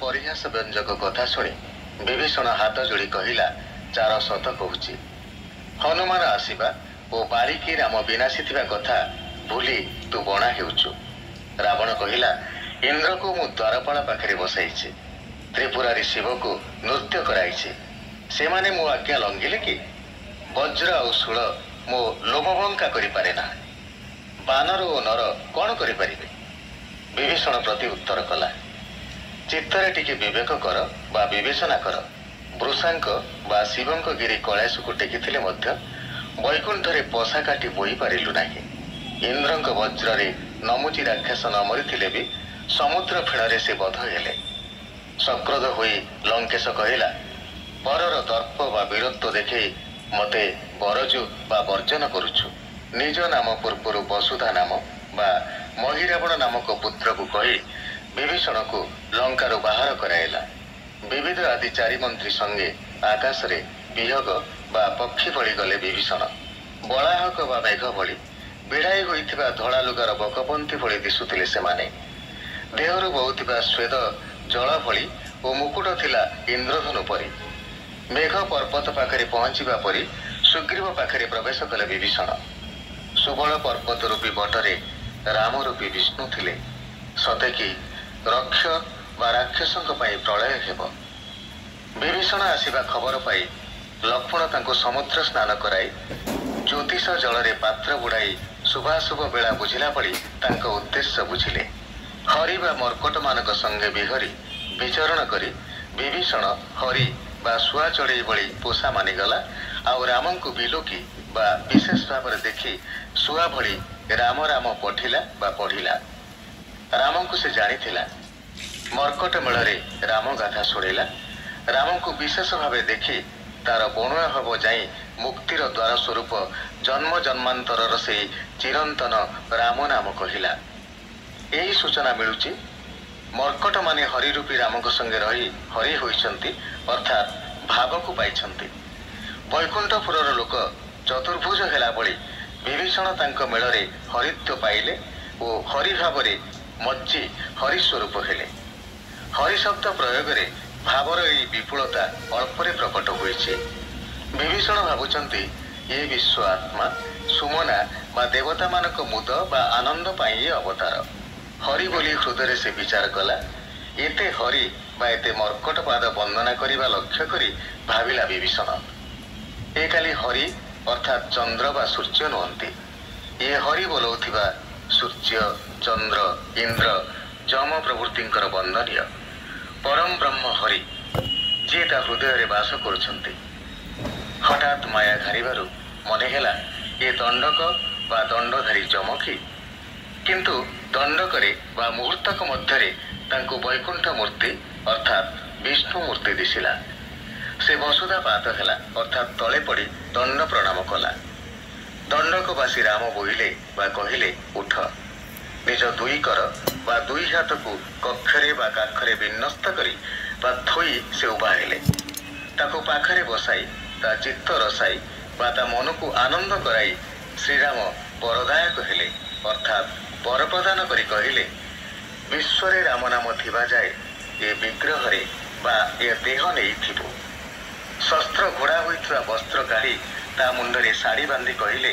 ପରିହାସ ବ୍ୟଞ୍ଜକ କଥା ଶୁଣି ବିଭୀଷଣ ହାତ ଯୋଡ଼ି କହିଲା, ଚାର ସତ କହୁଛି। ହନୁମାନ ଆସିବା ଓ ବାରିକି ରାମ ବିନାଶିଥିବା କଥା ଭୁଲି ତୁ ବଣା ହେଉଛୁ। ରାବଣ କହିଲା, ଇନ୍ଦ୍ରକୁ ମୁଁ ଦ୍ୱାରପାଳ ପାଖରେ ବସାଇଛି, ତ୍ରିପୁରାରୀ ଶିବକୁ ନୃତ୍ୟ କରାଇଛି, ସେମାନେ ମୋ ଆଜ୍ଞା ଲଙ୍ଘିଲେ କି? ବଜ୍ର ଆଉ ଶୂଳ ମୋ ଲୋମଭଙ୍କା କରିପାରେ ନା, ବାନର ଓ ନର କ'ଣ କରିପାରିବେ? ବିଭୀଷଣ ପ୍ରତି ଉତ୍ତର କଲା, ଚିତ୍ତରେ ଟିକେ ବିବେକ କର ବା ବିବେଚନା କର। ବୃଷାଙ୍କ ବା ଶିବଙ୍କ ଗିରି କୈଳାସକୁ ଟେକିଥିଲେ ମଧ୍ୟ ବୈକୁଣ୍ଠରେ ପଶା କାଟି ବୋହି ପାରିଲୁ ନାହିଁ। ଇନ୍ଦ୍ରଙ୍କ ବଜ୍ରରେ ନମୁଚି ରାକ୍ଷସ ନ ମରିଥିଲେ ବି ସମୁଦ୍ର ଫେଣରେ ସେ ବଧ ହେଲେ। ସକ୍ରୋଧ ହୋଇ ଲଙ୍କେଶ କହିଲା, ପରର ଦର୍ପ ବା ବୀରତ୍ୱ ଦେଖେଇ ମୋତେ ବରଜୁ ବା ବର୍ଜନ କରୁଛୁ। ନିଜ ନାମ ପୂର୍ବରୁ ବସୁଧା ନାମ ବା ମହିରାବଣ ନାମକ ପୁତ୍ରକୁ କହି ବିଭୀଷଣକୁ ଲଙ୍କାରୁ ବାହାର କରାଇଲା। ବିବିଧ ଆଦି ଚାରି ମନ୍ତ୍ରୀ ସଙ୍ଗେ ଆକାଶରେ ବିହଗ ବା ପକ୍ଷୀ ଭଳି ଗଲେ ବିଭୀଷଣ। ବଳାହକ ବା ମେଘ ଭଳି ବିଡ଼ାଇ ହୋଇଥିବା ଧଳା ଲୁଗାର ବକପନ୍ଥୀ ଭଳି ଦିଶୁଥିଲେ ସେମାନେ। ଦେହରୁ ବହୁଥିବା ସ୍ୱେଦ ଜଳ ଭଳି ଓ ମୁକୁଟ ଥିଲା ଇନ୍ଦ୍ରଧନୁ ପରି। ମେଘ ପର୍ବତ ପାଖରେ ପହଞ୍ଚିବା ପରି ସୁଗ୍ରୀବ ପାଖରେ ପ୍ରବେଶ କଲେ ବିଭୀଷଣ। ସୁବଳ ପର୍ବତ ରୂପୀ ବଟରେ ରାମ ରୂପୀ ବିଷ୍ଣୁ ଥିଲେ। ସତେକି ରକ୍ଷ ବା ରାକ୍ଷସଙ୍କ ପାଇଁ ପ୍ରଳୟ ହେବ। ବିଭୀଷଣ ଆସିବା ଖବର ପାଇ ଲକ୍ଷ୍ମଣ ତାଙ୍କୁ ସମୁଦ୍ର ସ୍ନାନ କରାଇ ଜ୍ୟୋତିଷ ଜଳରେ ପାତ୍ର ବୁଡ଼ାଇ ଶୁଭାଶୁଭ ବେଳା ବୁଝିଲା ଭଳି ତାଙ୍କ ଉଦ୍ଦେଶ୍ୟ ବୁଝିଲେ। ହରି ବା ମର୍କଟମାନଙ୍କ ସଙ୍ଗେ ବିହରି ବିଚରଣ କରି ବିଭୀଷଣ ହରି ବା ଶୁଆ ଚଢ଼େଇ ଭଳି ପୋଷା ମାନିଗଲା। ଆଉ ରାମଙ୍କୁ ବିଲୋକି ବା ବିଶେଷ ଭାବରେ ଦେଖି ଶୁଆ ଭଳି ରାମ ରାମ ପଠିଲା ବା ପଢ଼ିଲା। ରାମଙ୍କୁ ସେ ଜାଣିଥିଲା। ମର୍କଟ ମେଳରେ ରାମ ଗାଥା ଶୁଣିଲା। ରାମଙ୍କୁ ବିଶେଷ ଭାବେ ଦେଖି ତାର ବଣୁଆ ଭାବ ଯାଇ ମୁକ୍ତିର ଦ୍ୱାର ସ୍ୱରୂପ ଜନ୍ମ ଜନ୍ମାନ୍ତରର ସେଇ ଚିରନ୍ତନ ରାମ ନାମ କହିଲା। ଏହି ସୂଚନା ମିଳୁଛି ମର୍କଟମାନେ ହରିରୂପୀ ରାମଙ୍କ ସଙ୍ଗେ ରହି ହରି ହୋଇଛନ୍ତି, ଅର୍ଥାତ୍ ଭାବକୁ ପାଇଛନ୍ତି। ବୈକୁଣ୍ଠପୁରର ଲୋକ ଚତୁର୍ଭୁଜ ହେଲା ଭଳି ବିଭୀଷଣ ତାଙ୍କ ମେଳରେ ହରିତ୍ୱ ପାଇଲେ ଓ ହରି ଭାବରେ ମଜ୍ଜି ହରି ସ୍ୱରୂପ ହେଲେ। ହରି ଶବ୍ଦ ପ୍ରୟୋଗରେ ଭାବର ଏହି ବିପୁଳତା ଅଳ୍ପରେ ପ୍ରକଟ ହୋଇଛି। ବିଭୀଷଣ ଭାବୁଛନ୍ତି ଏ ବିଶ୍ୱ ଆତ୍ମା ସୁମନା ବା ଦେବତାମାନଙ୍କ ମୁଦ ବା ଆନନ୍ଦ ପାଇଁ ଏ ଅବତାର। ହରି ବୋଲି ହୃଦୟରେ ସେ ବିଚାର କଲା। ଏତେ ହରି ବା ଏତେ ମର୍କଟ ପାଦ ବନ୍ଦନା କରିବା ଲକ୍ଷ୍ୟ କରି ଭାବିଲା ବିଭୀଷଣ, ଏ କାଲି ହରି ଅର୍ଥାତ୍ ଚନ୍ଦ୍ର ବା ସୂର୍ଯ୍ୟ ନୁହନ୍ତି। ଏ ହରି ବୋଲଉଥିବା ସୂର୍ଯ୍ୟ, ଚନ୍ଦ୍ର, ଇନ୍ଦ୍ର, ଯମ ପ୍ରଭୃତିଙ୍କର ବନ୍ଦନୀୟ ପରମ ବ୍ରହ୍ମ ହରି, ଯିଏ ତା ହୃଦୟରେ ବାସ କରୁଛନ୍ତି। ହଠାତ୍ ମାୟା ଘାରିବାରୁ ମନେ ହେଲା ଏ ଦଣ୍ଡକ ବା ଦଣ୍ଡଧାରୀ ଯମକି, କିନ୍ତୁ ଦଣ୍ଡକରେ ବା ମୁହୂର୍ତ୍ତକ ମଧ୍ୟରେ ତାଙ୍କୁ ବୈକୁଣ୍ଠ ମୂର୍ତ୍ତି ଅର୍ଥାତ୍ ବିଷ୍ଣୁ ମୂର୍ତ୍ତି ଦିଶିଲା। ସେ ବସୁଧାପାତ ହେଲା, ଅର୍ଥାତ୍ ତଳେ ପଡ଼ି ଦଣ୍ଡ ପ୍ରଣାମ କଲା। ଦଣ୍ଡକବାସୀ ରାମ ବୋଇଲେ ବା କହିଲେ, ଉଠ। ନିଜ ଦୁଇ କର ବା ଦୁଇ ହାତକୁ କକ୍ଷରେ ବା କାଖରେ ବିନ୍ୟସ୍ତ କରି ବା ଥୋଇ ସେ ଉଭା ହେଲେ। ତାକୁ ପାଖରେ ବସାଇ ତା ଚିତ୍ତ ରସାଇ ବା ତା ମନକୁ ଆନନ୍ଦ କରାଇ ଶ୍ରୀରାମ ବରଦାୟକ ହେଲେ, ଅର୍ଥାତ୍ ବର ପ୍ରଦାନ କରି କହିଲେ, ବିଶ୍ୱରେ ରାମ ନାମ ଥିବା ଯାଏ ଏ ବିଗ୍ରହରେ ବା ଏ ଦେହ ନେଇଥିବୁ। ଶସ୍ତ୍ର ଘୋଡ଼ା ହୋଇଥିବା ବସ୍ତ୍ର କାଢ଼ି ତା ମୁଣ୍ଡରେ ଶାଢ଼ୀ ବାନ୍ଧି କହିଲେ,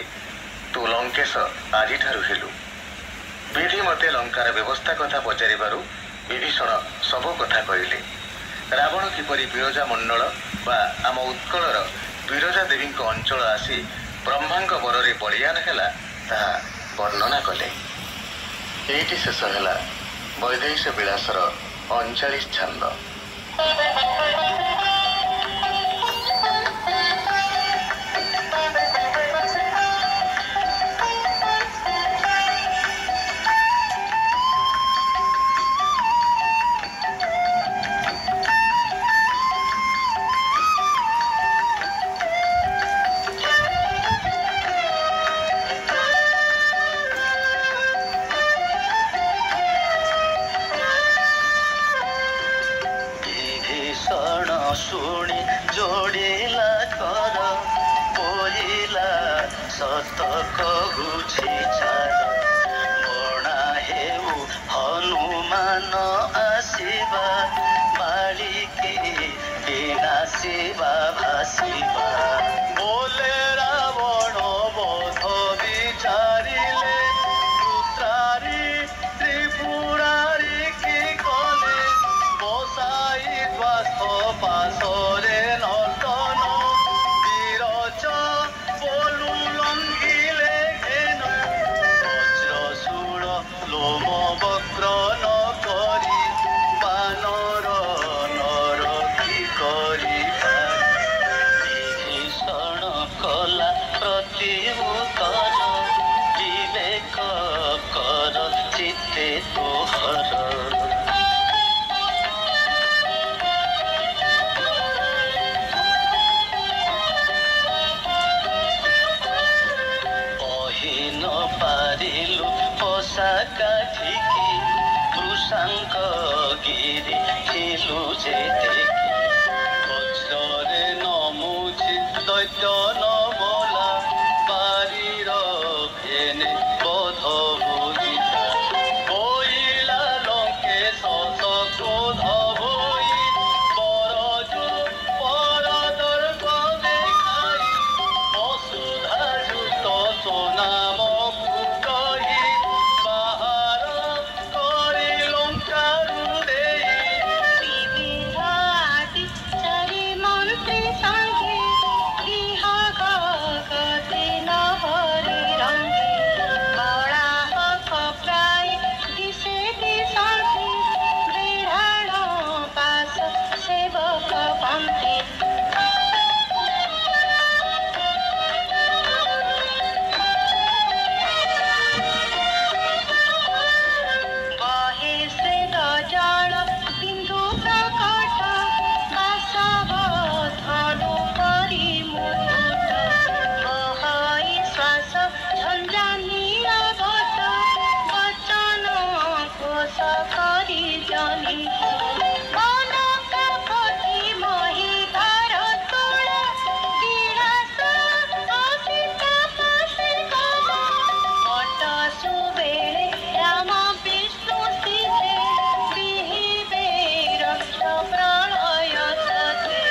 ତୁ ଲଙ୍କେଶ ଆଜିଠାରୁ ହେଲୁ। ବିଧି ମତେ ଲଙ୍କାର ବ୍ୟବସ୍ଥା କଥା ପଚାରିବାରୁ ବିଭୀଷଣ ସବୁ କଥା କହିଲେ। ରାବଣ କିପରି ବିରଜା ମଣ୍ଡଳ ବା ଆମ ଉତ୍କଳର ବିରଜା ଦେବୀଙ୍କ ଅଞ୍ଚଳ ଆସି ବ୍ରହ୍ମାଙ୍କ ବରରେ ବଳିୟାନ ହେଲା ତାହା ବର୍ଣ୍ଣନା କଲେ। ଏଇଠି ଶେଷ ହେଲା ବୈଦେହୀଶ ବିଳାସର 39 ଛାନ୍ଦ। ଶୁଣି ଯୋଡ଼ିଲା କର ବୋଇଲା ସତ କହୁଛି ଛାଡ଼। ବଣା ହେଉ ହନୁମାନ ଆସିବା ଯିବା ବୋଲେ ରାବଣ ବୋଧ ବିଚାରିଲେ ରୁଦ୍ରାରୀ ତ୍ରିପୁରାରୀ କି କଲେ ବସାଇ ଦ୍ୱାସ୍ଥ ପାଶରେ ନର୍ତ୍ତନ ବିରଚ ବୋଲୁ ଲଙ୍ଘିଲେ ଘେନ ବଜ୍ରଶୂଳ ଲୋମ ବକ୍ର ନ କରି ବାନର ନରକି କରି ବିଭୀଷଣ କଲା ପ୍ରତି ଉତ୍ତର ବିବେକ କର ଚିତ୍ତେ ତୋହର ନ ପାରିଲୁ ପୋଷା କାଠିକି କୃଷାଙ୍କ ଗିରି ଥିଲୁ ଯେ ଦେଖି ବଜ୍ରରେ ନମୁଛି ଦୈତ୍ୟ ନ ବୋଲା ବାରିର ଫେନେ ବୋଧ ବୁଝିଲା ବୋଇଲା ଲଙ୍କେ ଶତ କ୍ରୋଧ ହୋଇ ବରଜୁ ପରଦର୍ପ ଦେଖାଇ ବସୁଧା ଯୁକ୍ତ ନାମକୁ କହି ବାହାର କରି ଲଙ୍କାରୁ ଦେଇ ବିବିଧ ଆଦି ଚାରି ମନ୍ତ୍ରୀ ସଙ୍ଗେ ଗୃହ ଗତି ନ ହରି ରଙ୍ଗେ କଳାହକ ପ୍ରାୟ ଦିଶେ ଦିଶନ୍ତି ବିଢାଣ ପାଶ ସେବକ ପନ୍ଥୀ ବହେ ଶ୍ରେଦ ଜଳ ସିନ୍ଧୁ ପ୍ରକଟ ବାସବ ଧନୁ କରି ମୁକୁଟ ବହଇ ଶ୍ୱାସ ଝଞ୍ଜା ନୀଳ ଘଟ ବଚନ ଘୋଷ କରି ଜନି କନକାପତି ମହିଧର ତୁଳ ବିଳାସ ଅସିତା ପାଶେ ଗଲ ପଟ ସୁବେଳେ ରାମ ବିଷ୍ଣୁ ସିଧେ ବିହିବେ ରକ୍ଷ ପ୍ରଳୟ ସତେ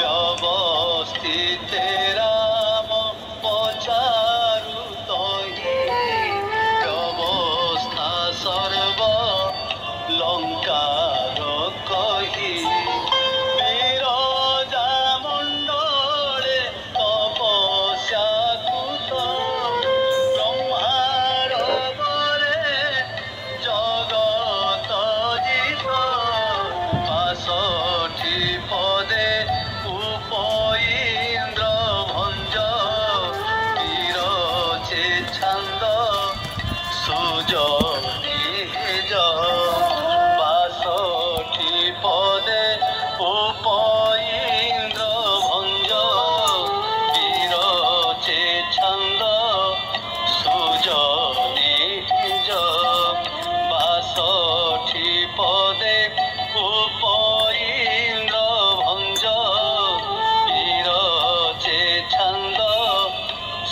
व्यवस्थिते राम पचारु तहि व्यवस्था सर्व लंकार कहि बिरजा मण्डले तपस्या कृत ब्रह्मार बले जगत जित 65 पदे उपइन्द्र भञ्ज तिरचे छन्द सुजनि निज 62 पदे उपइन्द्र भञ्ज तिरचे छन्द सुजनि निज 62 पदे उपइन्द्र भञ्ज तिरचे छन्द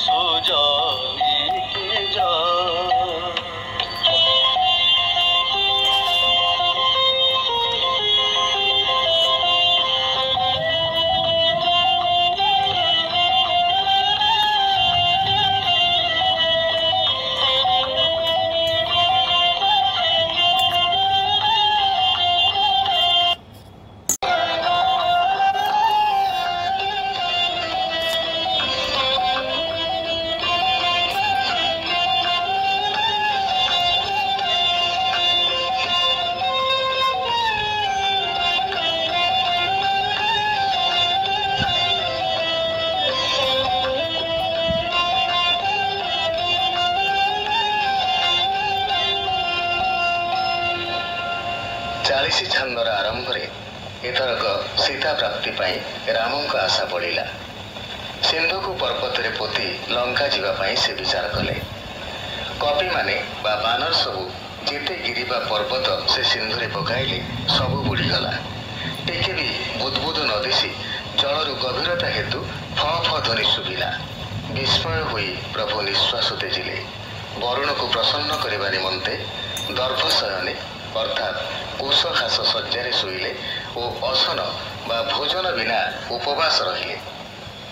सुजनि निज। ଚାଳିଶ ଛାନ୍ଦର ଆରମ୍ଭରେ ଏଥରକ ସୀତା ପ୍ରାପ୍ତି ପାଇଁ ରାମଙ୍କ ଆଶା ବଢ଼ିଲା। ସିନ୍ଧୁକୁ ପର୍ବତରେ ପୋତି ଲଙ୍କା ଯିବା ପାଇଁ ସେ ବିଚାର କଲେ। କପିମାନେ ବା ବାନର ସବୁ ଯେତେ ଗିରି ବା ପର୍ବତ ସେ ସିନ୍ଧୁରେ ପକାଇଲେ ସବୁ ବୁଡ଼ିଗଲା। ଟିକେ ବି ବୁଦ୍ବୁଦ ନ ଦିଶି ଜଳରୁ ଗଭୀରତା ହେତୁ ଫ ଫ ଧ୍ୱନି ଶୁଭିଲା। ବିସ୍ମୟ ହୋଇ ପ୍ରଭୁ ନିଶ୍ୱାସ ତେଜିଲେ। ବରୁଣକୁ ପ୍ରସନ୍ନ କରିବା ନିମନ୍ତେ ଦର୍ଭ ଶୟନେ ଅର୍ଥାତ୍ କୁଶ ଘାସ ଶଯ୍ୟାରେ ଶୋଇଲେ ଓ ଅସନ ବା ଭୋଜନ ବିନା ଉପବାସ ରହିଲେ।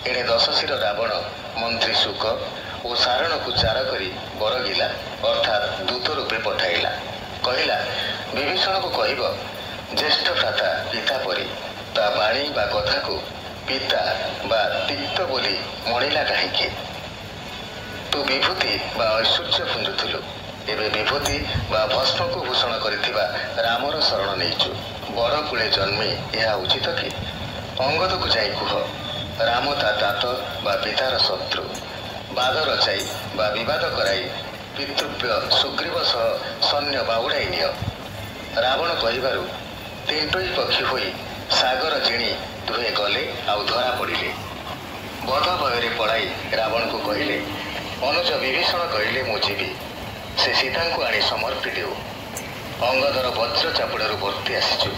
ଏଣେ ଦଶଶିର ରାବଣ ମନ୍ତ୍ରୀ ଶୁକ ଓ ସାରଣକୁ ଚାର କରି ବରଗିଲା ଅର୍ଥାତ୍ ଦୂତ ରୂପେ ପଠାଇଲା। କହିଲା, ବିଭୀଷଣକୁ କହିବ, ଜ୍ୟେଷ୍ଠ ଭ୍ରାତା ପିତା ପରି ତା ବାଣୀ ବା କଥାକୁ ପିତା ବା ତିକ୍ତ ବୋଲି ମଣିଲା କାହିଁକି? ତୁ ବିଭୂତି ବା ଐଶ୍ୱର୍ଯ୍ୟ ପୁଞ୍ଜୁଥିଲୁ, ଏବେ ବିଭୂତି ବା ଭସ୍ମକୁ ଭୂଷଣ କରିଥିବା ରାମର ଶରଣ ନେଇଛୁ। ବର କୂଳେ ଜନ୍ମି ଏହା ଉଚିତ କି? ଅଙ୍ଗଦକୁ ଯାଇ କୁହ, ରାମ ତା ତାତ ବା ପିତାର ଶତ୍ରୁ। ବାଦ ରଚାଇ ବା ବିବାଦ କରାଇ ପିତୃବ୍ୟ ସୁଗ୍ରୀବ ସହ ସୈନ୍ୟ ବାଉଡ଼ାଇ ନିଅ। ରାବଣ କହିବାରୁ ତିଣ୍ଟୋଇ ପକ୍ଷୀ ହୋଇ ସାଗର ଜିଣି ଦୁହେଁ ଗଲେ ଆଉ ଧରା ପଡ଼ିଲେ। ବଧ ଭୟରେ ପଳାଇ ରାବଣକୁ କହିଲେ, ଅନୁଜ ବିଭୀଷଣ କହିଲେ ମୁଁ ଯିବି, ସେ ସୀତାଙ୍କୁ ଆଣି ସମର୍ପି ଦେଉ। ଅଙ୍ଗଦର ବଜ୍ର ଚାପୁଡ଼ାରୁ ବର୍ତ୍ତି ଆସିଛୁ।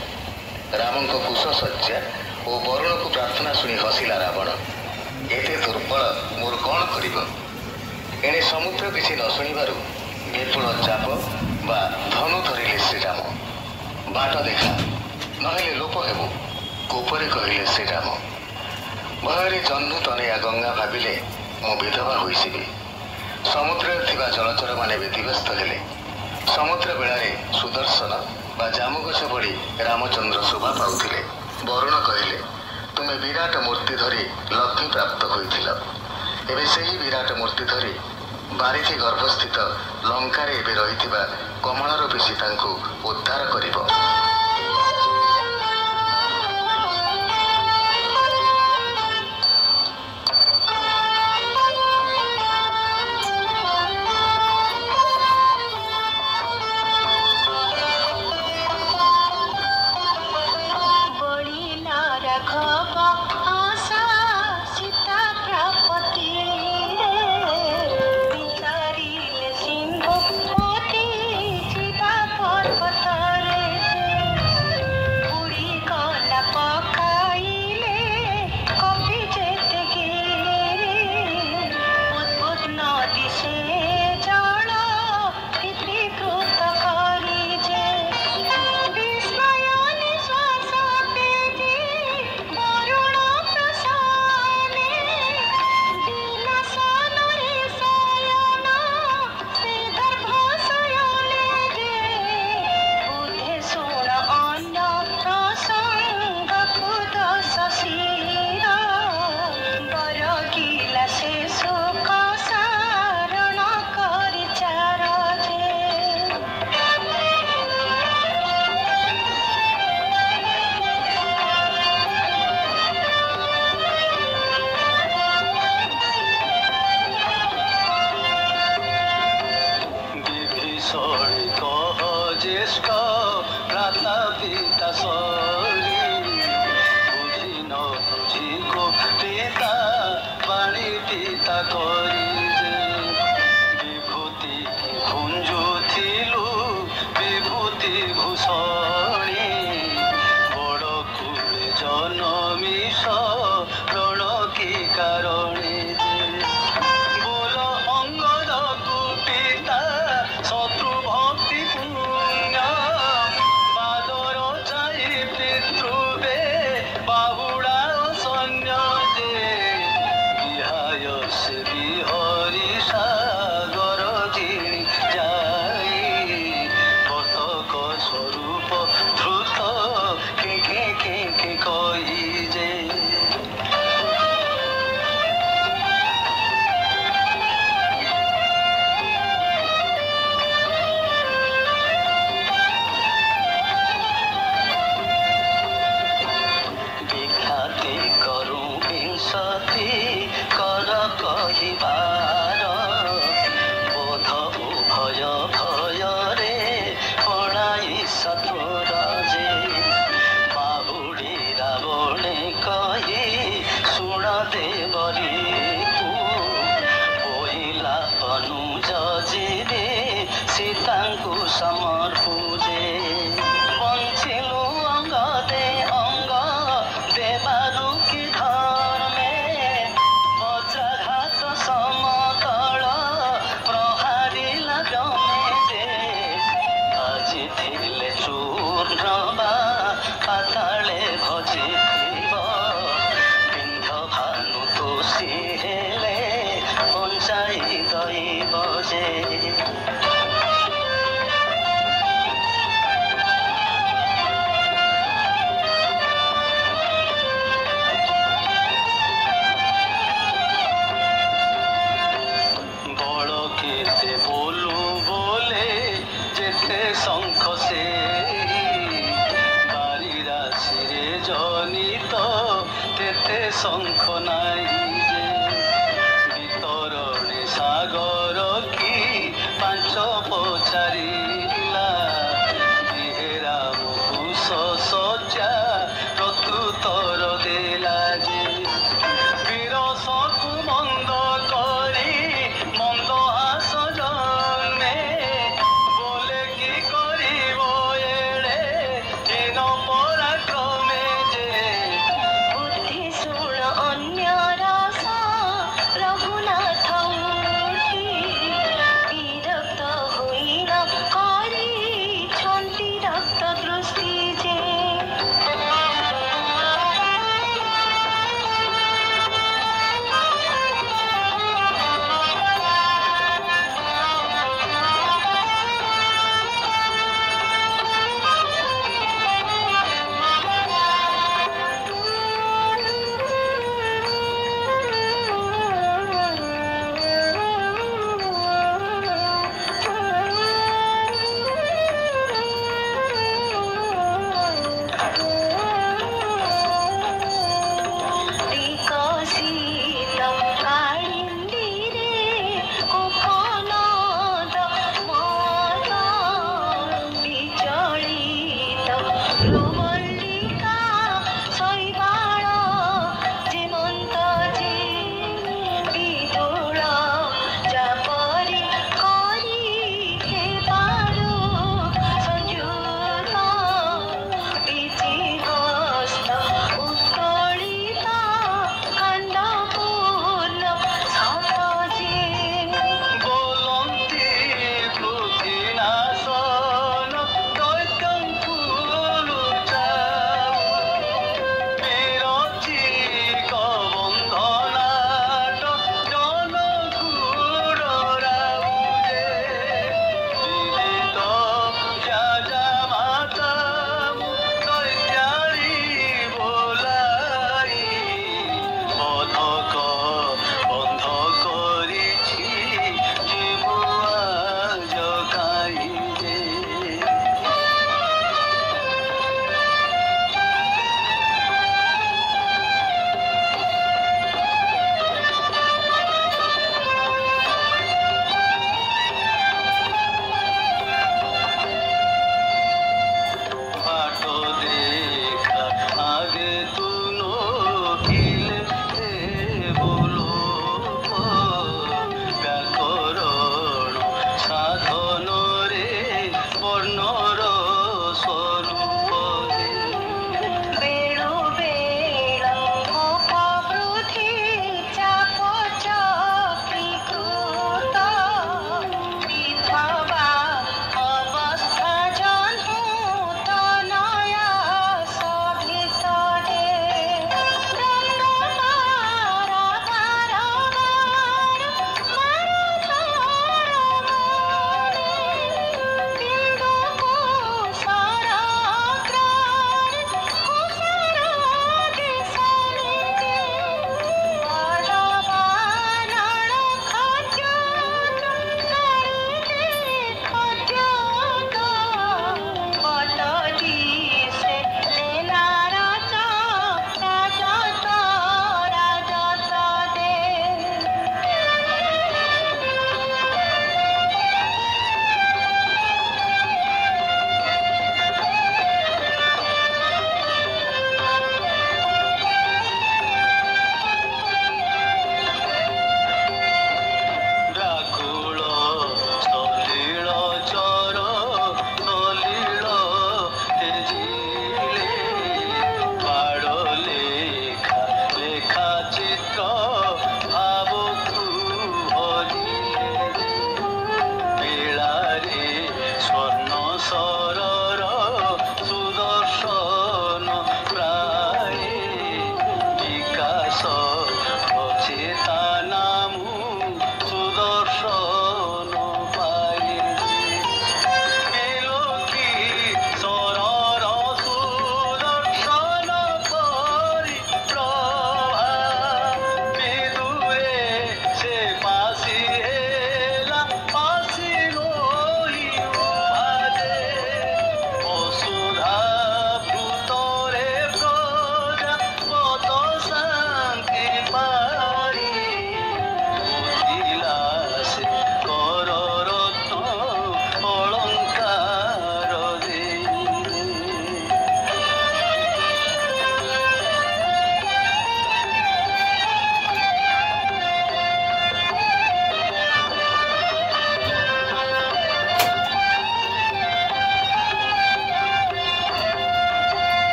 ରାମଙ୍କ କୁଶ ଶଯ୍ୟା ଓ ବରୁଣକୁ ପ୍ରାର୍ଥନା ଶୁଣି ହସିଲା ରାବଣ। ଏତେ ଦୁର୍ବଳ ମୋର କ'ଣ କରିବ? ଏଣେ ସମୁଦ୍ର କିଛି ନ ଶୁଣିବାରୁ ବିପୁଳ ଚାପ ବା ଧନୁ ଧରିଲେ ଶ୍ରୀରାମ। ବାଟ ଦେଖା, ନହେଲେ ଲୋପ ହେବୁ, କୋପରେ କହିଲେ ଶ୍ରୀରାମ। ଭୟରେ ଜହ୍ନ ତନୟା ଗଙ୍ଗା ଭାବିଲେ ମୁଁ ବିଧବା ହୋଇଯିବି। ସମୁଦ୍ରରେ ଥିବା ଜଳଚରମାନେ ବ୍ୟତିବ୍ୟସ୍ତ ହେଲେ। ସମୁଦ୍ର ବେଳାରେ ସୁଦର୍ଶନ ବା ଜାମୁଗଛ ଭଳି ରାମଚନ୍ଦ୍ର ଶୋଭା ପାଉଥିଲେ। ବରୁଣ କହିଲେ, ତୁମେ ବିରାଟ ମୂର୍ତ୍ତି ଧରି ଲକ୍ଷ୍ମୀ ପ୍ରାପ୍ତ ହୋଇଥିଲ। ଏବେ ସେହି ବିରାଟ ମୂର୍ତ୍ତି ଧରି ବାରିଥି ଗର୍ଭସ୍ଥିତ ଲଙ୍କାରେ ଏବେ ରହିଥିବା କମଳରୂପୀ ସୀତାଙ୍କୁ ଉଦ୍ଧାର କରିବ। নিমিষ ব্রণ কি কারণে যে বল অঙ্গদকু পিতা শত্রু ভক্তি পুণ্য বাদর চাই পিতৃবে বাহুড়া সৈন্য যে বিহায় সে বিহরি সাগর যিনি যাই বতক স্বরূপ দ্রুত কে কই যে বিখ্যাতি করু বিংশতি কর কহিবার বোধ উভয় ভୟରେ পড়াই শত্রুর যে বাহুড়ি রাবণে কহি শুণ দেবরি বহিলা অনুজ ଯିବେ ସୀତାଙ୍କୁ ସମର୍ପୁଜେ ବଞ୍ଚିଲୁ ଅଙ୍ଗ ଦେ ଅଙ୍ଗ ଦେବାରୁ କି ଧର୍ମେ ବଜ୍ରାଘାତ ସମତଳ ପ୍ରହାରିଲା ଜମେ ଯେ ଆଜି ଥିଲେ ଚୂର୍ଣ୍ଣ ବା ପାତାଳେ ଭଜିଥିବ ପିଣ୍ଡ ଭାନୁ ଦୋଷୀ ହେଲେ ବଞ୍ଚାଇ ଦଇବ ଯେ বড় কেতে বলু বলে যেতে শঙ্খ সে বাড়ি রাশিরে জনিত তেতে শঙ্খ নাই যে বিতরণে সাগর কি ପାଞ୍ଚ ପଚାରି